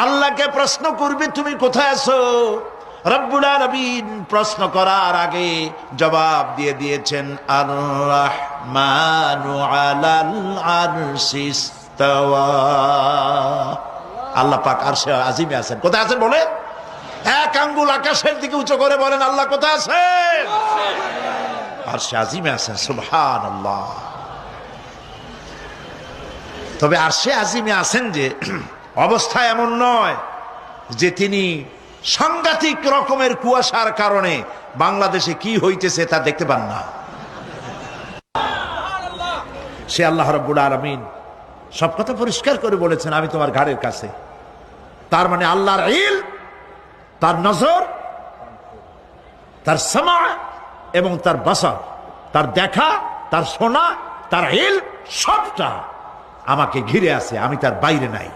আল্লাহকে প্রশ্ন করবে তুমি কোথায় আছো। রব্বুল আলামিন প্রশ্ন করার আগে জবাব দিয়ে দিয়েছেন, আর রাহমানু আলাল আরশি ইস্তাওয়া। আল্লাহ পাক আরশে আজিমে আছেন। কোথায় আছেন বলে? এক আঙ্গুল আকাশের দিকে উঁচু করে বলেন, আল্লাহ কোথায় আছেন? আরশে আজিমে আছেন। সুবহানাল্লাহ। তবে আরশে আজিমে আছেন যে অবস্থা এমন নয় যে তিনি সাংঘাতিক রকমের কুয়াশার কারণে বাংলাদেশে কি হইতেছে তা দেখতে পান না। সে আল্লাহ রাব্বুল আলামিন সব কথা পরিষ্কার করে বলেছেন, আমি তোমার ঘাড়ের কাছে। তার মানে আল্লাহর ইলম, তার নজর, তার সামা এবং তার বাসার, তার দেখা, তার শোনা, তার ইলম সবটা আমাকে ঘিরে আছে, আমি তার বাইরে নাই।